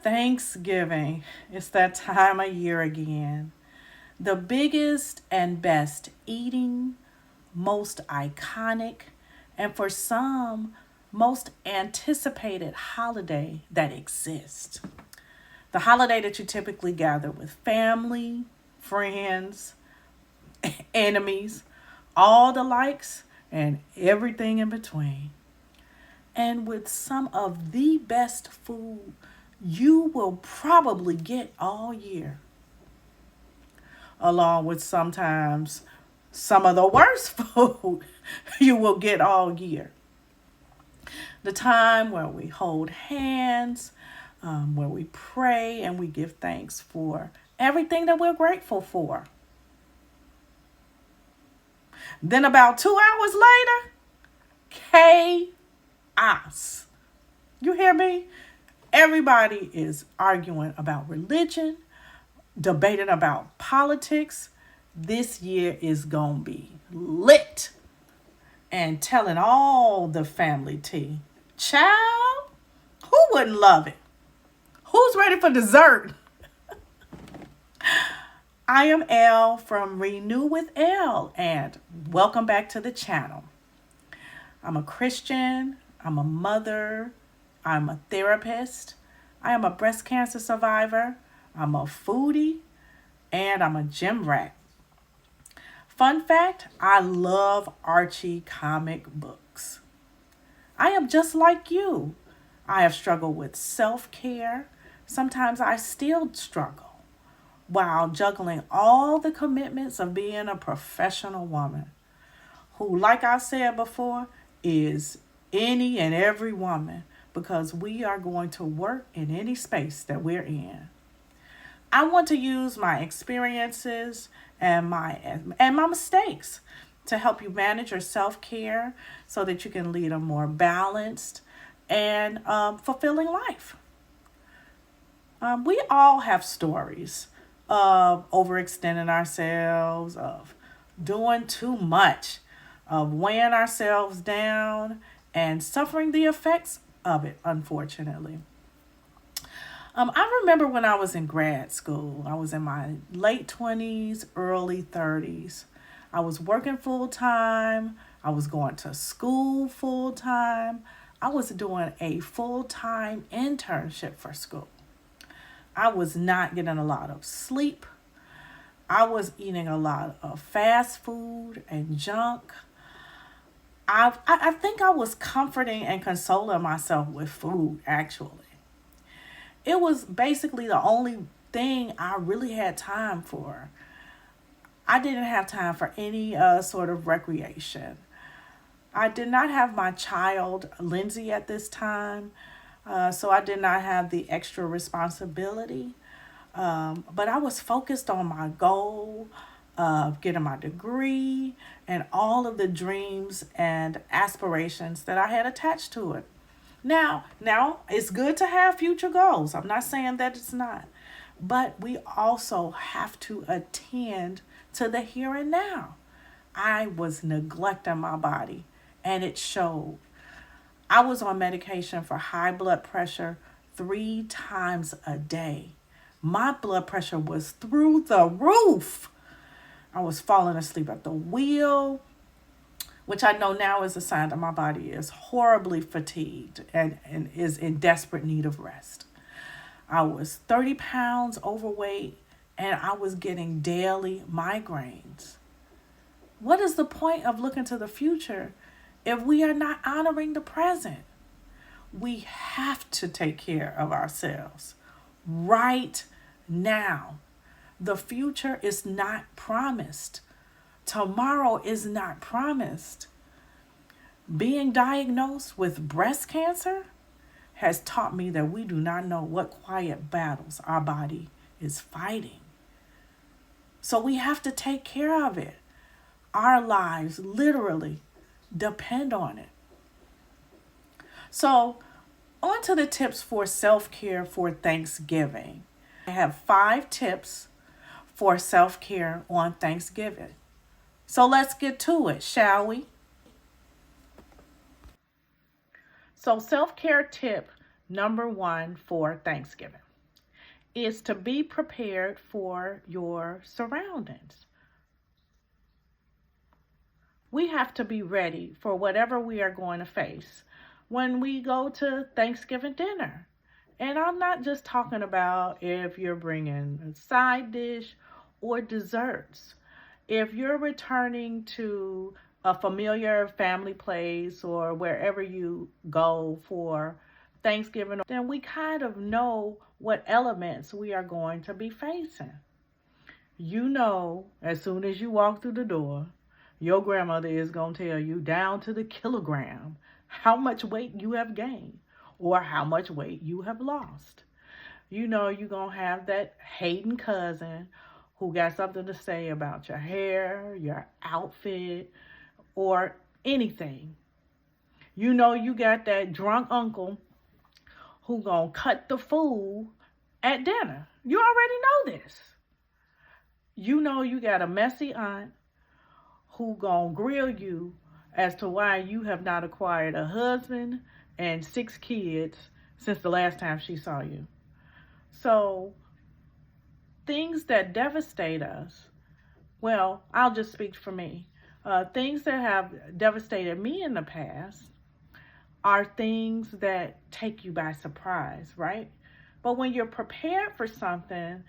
Thanksgiving. It's that time of year again. The biggest and best eating, most iconic, and for some, most anticipated holiday that exists. The holiday that you typically gather with family, friends, enemies, all the likes, and everything in between. And with some of the best food you will probably get all year, along with sometimes some of the worst food you will get all year. The time where we hold hands, where we pray and we give thanks for everything that we're grateful for. Then, about 2 hours later, chaos. You hear me? Everybody is arguing about religion, debating about politics. This year is going to be lit and telling all the family tea. Child, who wouldn't love it? Who's ready for dessert? I am Elle from Renew with Elle, and welcome back to the channel. I'm a Christian, I'm a mother, I'm a therapist, I am a breast cancer survivor, I'm a foodie, and I'm a gym rat. Fun fact, I love Archie comic books. I am just like you. I have struggled with self care. Sometimes I still struggle while juggling all the commitments of being a professional woman who, like I said before, is any and every woman because we are going to work in any space that we're in. I want to use my experiences and my mistakes to help you manage your self-care so that you can lead a more balanced and fulfilling life. We all have stories of overextending ourselves, of doing too much, of weighing ourselves down, and suffering the effects of it, unfortunately. I remember when I was in grad school, I was in my late 20s, early 30s. I was working full time, I was going to school full time, I was doing a full time internship for school. I was not getting a lot of sleep. I was eating a lot of fast food and junk. I think I was comforting and consoling myself with food, actually. It was basically the only thing I really had time for. I didn't have time for any sort of recreation. I did not have my child, Lindsay, at this time, so I did not have the extra responsibility. But I was focused on my goal of getting my degree and all of the dreams and aspirations that I had attached to it. Now it's good to have future goals. I'm not saying that it's not. But we also have to attend to the here and now. I was neglecting my body and it showed. I was on medication for high blood pressure 3 times a day. My blood pressure was through the roof. I was falling asleep at the wheel, which I know now is a sign that my body is horribly fatigued and is in desperate need of rest. I was 30 pounds overweight and I was getting daily migraines. What is the point of looking to the future if we are not honoring the present? We have to take care of ourselves right now. The future is not promised. Tomorrow is not promised. Being diagnosed with breast cancer has taught me that we do not know what quiet battles our body is fighting. So we have to take care of it. Our lives literally depend on it. So, on to the tips for self care for Thanksgiving. I have 5 tips for self care on Thanksgiving. So, let's get to it, shall we? So, self care tip number 1 for Thanksgiving is to be prepared for your surroundings. We have to be ready for whatever we are going to face when we go to Thanksgiving dinner. And I'm not just talking about if you're bringing a side dish or desserts. If you're returning to a familiar family place or wherever you go for Thanksgiving, then we kind of know what elements we are going to be facing. You know, as soon as you walk through the door, your grandmother is going to tell you down to the kilogram how much weight you have gained or how much weight you have lost. You know, you're going to have that hating cousin who got something to say about your hair, your outfit, or anything. You know, you got that drunk uncle who going to cut the food at dinner. You already know this. You know, you got a messy aunt who gonna grill you as to why you have not acquired a husband and 6 kids since the last time she saw you. So things that devastate us, well, I'll just speak for me. Things that have devastated me in the past are things that take you by surprise, right? But when you're prepared for something,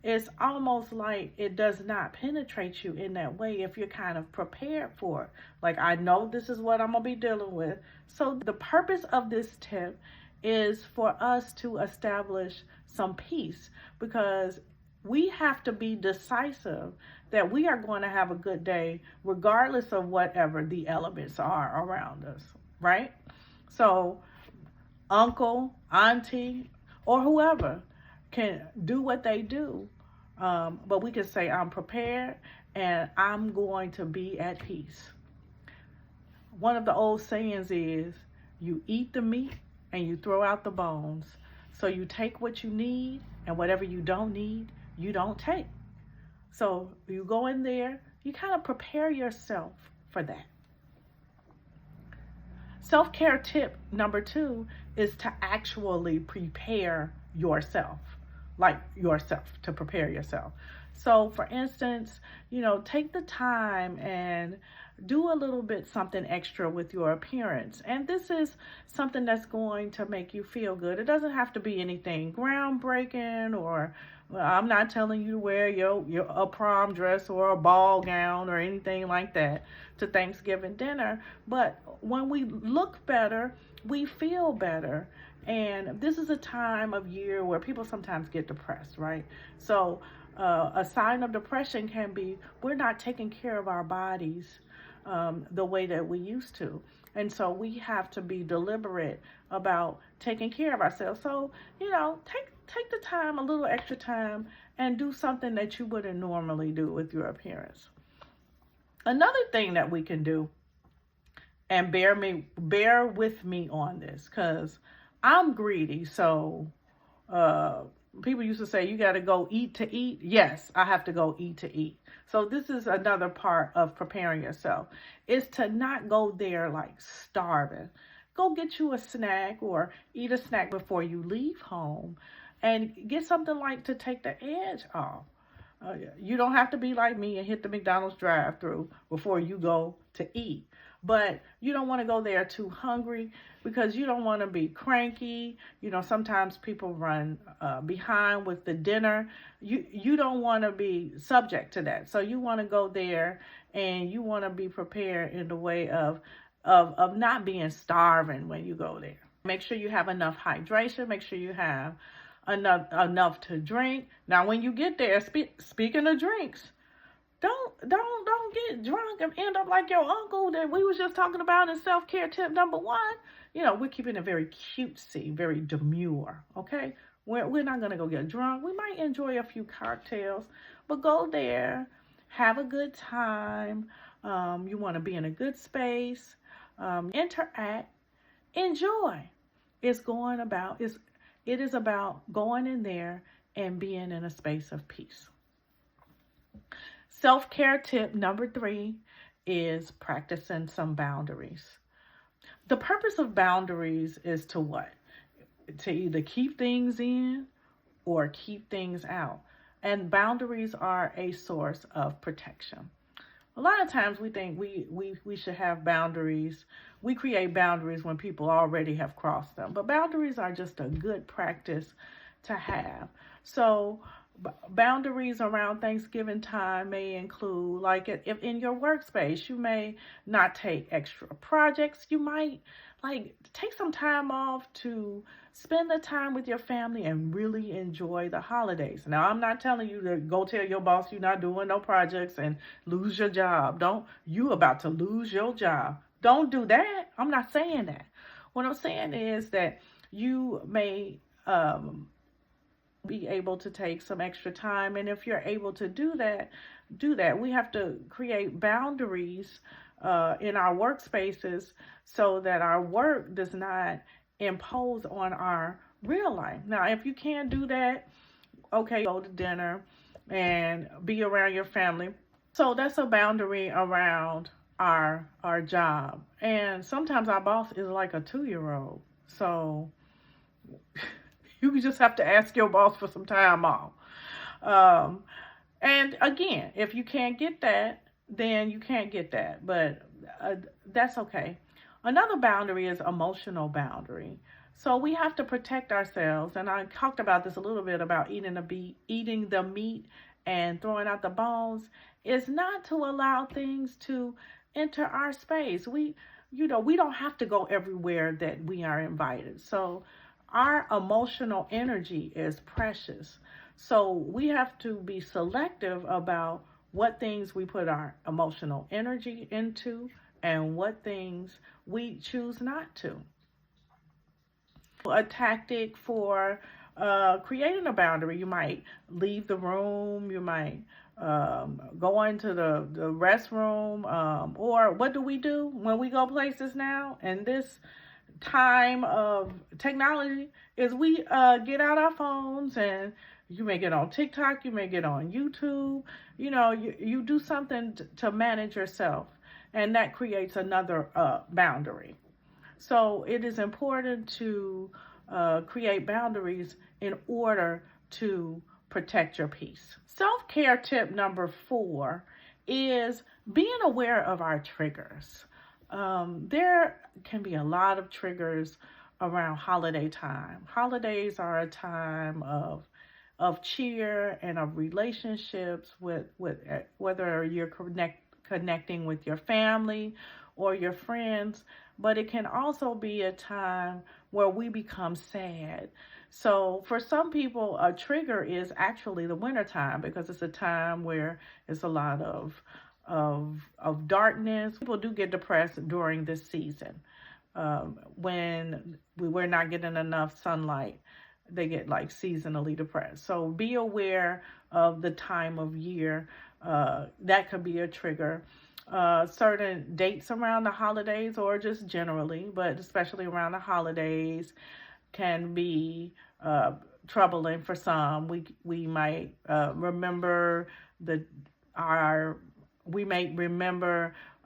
it's almost like it does not penetrate you in that way if you're kind of prepared for it. Like, I know this is what I'm going to be dealing with. So the purpose of this tip is for us to establish some peace, because we have to be decisive that we are going to have a good day regardless of whatever the elements are around us, right? So uncle, auntie, or whoever can do what they do, but we can say, I'm prepared and I'm going to be at peace. One of the old sayings is, you eat the meat and you throw out the bones. So you take what you need, and whatever you don't need, you don't take. So you go in there, you kind of prepare yourself for that. Self-care tip number 2 is to actually prepare yourself, to prepare yourself. So for instance, take the time and do a little bit something extra with your appearance. And this is something that's going to make you feel good. It doesn't have to be anything groundbreaking, or I'm not telling you to wear a prom dress or a ball gown or anything like that to Thanksgiving dinner. But when we look better, we feel better. And this is a time of year where people sometimes get depressed, right? So a sign of depression can be we're not taking care of our bodies the way that we used to. And so we have to be deliberate about taking care of ourselves. So, take the time, a little extra time, and do something that you wouldn't normally do with your appearance. Another thing that we can do, and bear with me on this, because I'm greedy. So people used to say, you got to go eat to eat. Yes, I have to go eat to eat. So this is another part of preparing yourself, is to not go there like starving. Go get you a snack or eat a snack before you leave home, and get something like to take the edge off. You don't have to be like me and hit the McDonald's drive-thru before you go to eat. But you don't want to go there too hungry, because you don't want to be cranky. Sometimes people run behind with the dinner. You don't want to be subject to that. So you want to go there and you want to be prepared in the way of not being starving when you go there. Make sure you have enough hydration. Make sure you have enough to drink. Now, when you get there, speaking of drinks, don't get drunk and end up like your uncle that we was just talking about in self-care tip number 1. We're keeping it very cutesy, very demure, okay? We're not going to go get drunk. We might enjoy a few cocktails, but go there, have a good time. You want to be in a good space, interact, enjoy. It is about going in there and being in a space of peace. Self-care tip number 3 is practicing some boundaries. The purpose of boundaries is to what? To either keep things in or keep things out. And boundaries are a source of protection. A lot of times we think we should have boundaries. We create boundaries when people already have crossed them. But boundaries are just a good practice to have. So boundaries around Thanksgiving time may include, like if in your workspace, you may not take extra projects. You might take some time off to spend the time with your family and really enjoy the holidays. Now, I'm not telling you to go tell your boss you're not doing no projects and lose your job. You about to lose your job. Don't do that. I'm not saying that. What I'm saying is that you may be able to take some extra time, and if you're able to do that. We have to create boundaries in our workspaces so that our work does not impose on our real life. Now, if you can't do that, okay, go to dinner and be around your family. So that's a boundary around our job. And sometimes our boss is like a 2-year-old. So you just have to ask your boss for some time off. And again, if you can't get that, then you can't get that. But that's okay. Another boundary is emotional boundary. So we have to protect ourselves. And I talked about this a little bit about eating the meat and throwing out the bones. Is not to allow things to enter our space. We don't have to go everywhere that we are invited. So our emotional energy is precious. So we have to be selective about what things we put our emotional energy into and what things we choose not to. A tactic for creating a boundary: you might leave the room, you might go into the restroom, or what do we do when we go places now? And this time of technology is we get out our phones, and you may get on TikTok, you may get on YouTube, you do something to manage yourself, and that creates another boundary. So it is important to create boundaries in order to protect your peace. Self-care tip number 4 is being aware of our triggers. There can be a lot of triggers around holiday time. Holidays are a time of cheer and of relationships with whether you're connecting with your family or your friends, but it can also be a time where we become sad. So for some people, a trigger is actually the wintertime, because it's a time where it's a lot of darkness. People do get depressed during this season. When we're not getting enough sunlight, they get seasonally depressed. So be aware of the time of year. That could be a trigger. Certain dates around the holidays, or just generally, but especially around the holidays, can be troubling for some. We might remember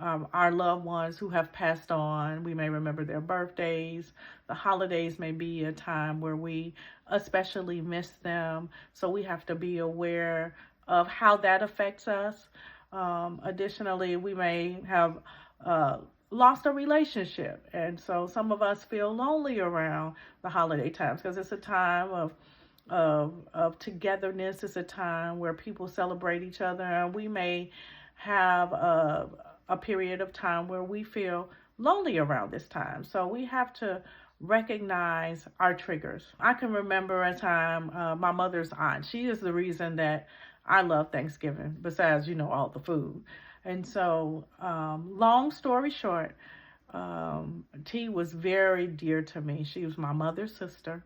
our loved ones who have passed on. We may remember their birthdays. The holidays may be a time where we especially miss them. So we have to be aware of how that affects us. Additionally, we may have lost a relationship. And so some of us feel lonely around the holiday times, because it's a time of togetherness. It's a time where people celebrate each other, and we may have a period of time where we feel lonely around this time. So we have to recognize our triggers. I can remember a time, my mother's aunt, she is the reason that I love Thanksgiving, besides, all the food. And so, long story short, T was very dear to me. She was my mother's sister.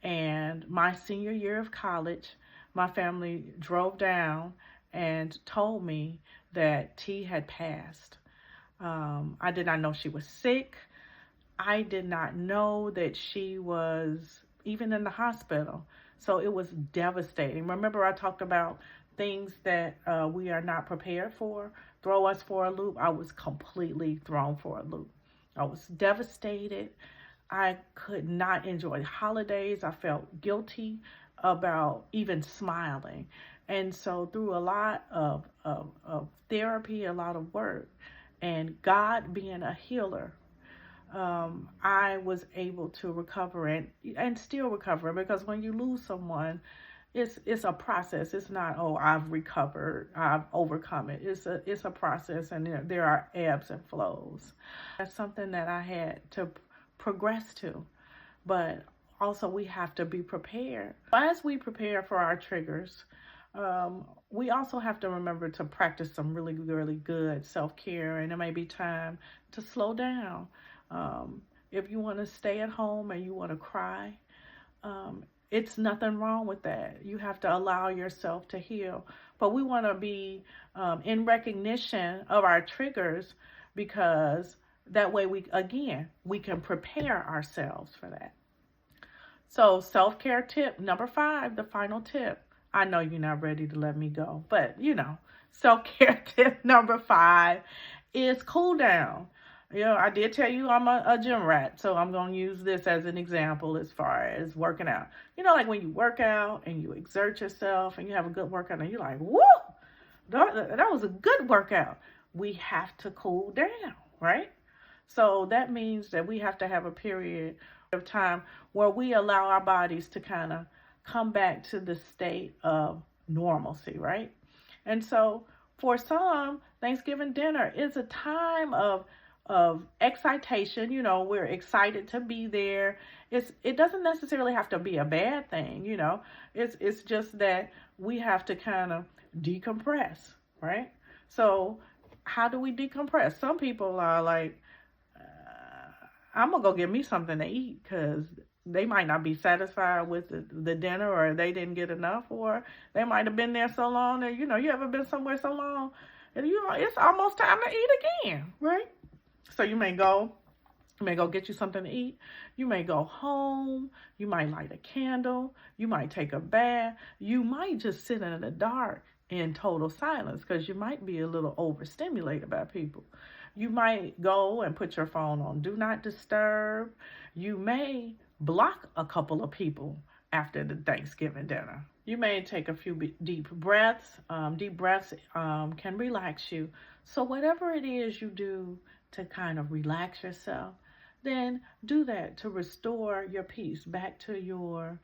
And my senior year of college, my family drove down and told me that T had passed. I did not know she was sick. I did not know that she was even in the hospital. So it was devastating. Remember, I talked about things that we are not prepared for, throw us for a loop. I was completely thrown for a loop. I was devastated. I could not enjoy holidays. I felt guilty about even smiling. And so through a lot of therapy, a lot of work, and God being a healer, I was able to recover and still recover, because when you lose someone, it's a process. It's not, oh, I've recovered, I've overcome it. It's a process, and there are ebbs and flows. That's something that I had to progress to, but also we have to be prepared. As we prepare for our triggers, we also have to remember to practice some really, really good self-care, and it may be time to slow down. If you want to stay at home and you want to cry, it's nothing wrong with that. You have to allow yourself to heal. But we want to be in recognition of our triggers, because that way we can prepare ourselves for that. So self-care tip number 5, the final tip. I know you're not ready to let me go, but self-care tip number 5 is cool down. I did tell you I'm a gym rat, so I'm going to use this as an example as far as working out. Like when you work out and you exert yourself and you have a good workout and you're like, woo, that was a good workout. We have to cool down, right? So that means that we have to have a period of time where we allow our bodies to kind of come back to the state of normalcy, right? And so for some, Thanksgiving dinner is a time of excitation. We're excited to be there. It doesn't necessarily have to be a bad thing. It's just that we have to kind of decompress, right? So how do we decompress? Some people are like, I'm gonna go get me something to eat, because they might not be satisfied with the dinner, or they didn't get enough, or they might have been there so long that you ever been somewhere so long and it's almost time to eat again, right? So you may go get you something to eat. You may go home. You might light a candle. You might take a bath. You might just sit in the dark in total silence, because you might be a little overstimulated by people. You might go and put your phone on do not disturb. You may block a couple of people after the Thanksgiving dinner. You may take a few deep breaths. Deep breaths can relax you. So whatever it is you do to kind of relax yourself, then do that to restore your peace back to your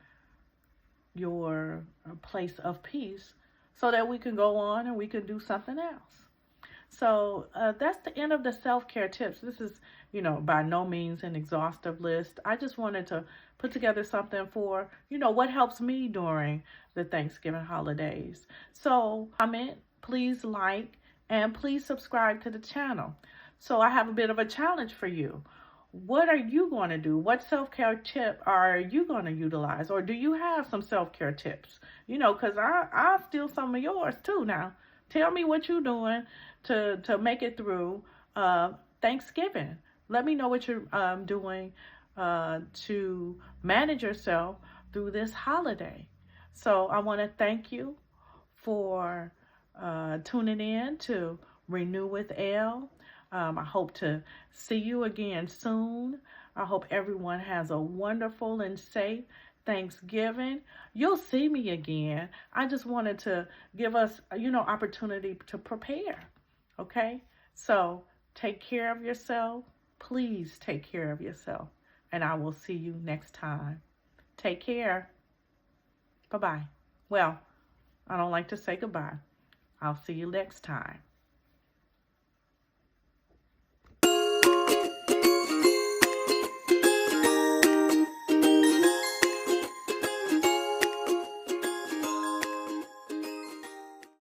place of peace, so that we can go on and we can do something else. So that's the end of the self-care tips. This is, by no means an exhaustive list. I just wanted to put together something for, what helps me during the Thanksgiving holidays. So comment, please like, and please subscribe to the channel. So I have a bit of a challenge for you. What are you going to do? What self-care tip are you going to utilize? Or do you have some self-care tips? Because I'll steal some of yours too now. Tell me what you're doing to make it through Thanksgiving. Let me know what you're doing to manage yourself through this holiday. So I want to thank you for tuning in to Renew with Elle. I hope to see you again soon. I hope everyone has a wonderful and safe Thanksgiving. You'll see me again. I just wanted to give us, opportunity to prepare. Okay? So take care of yourself. Please take care of yourself. And I will see you next time. Take care. Bye-bye. Well, I don't like to say goodbye. I'll see you next time.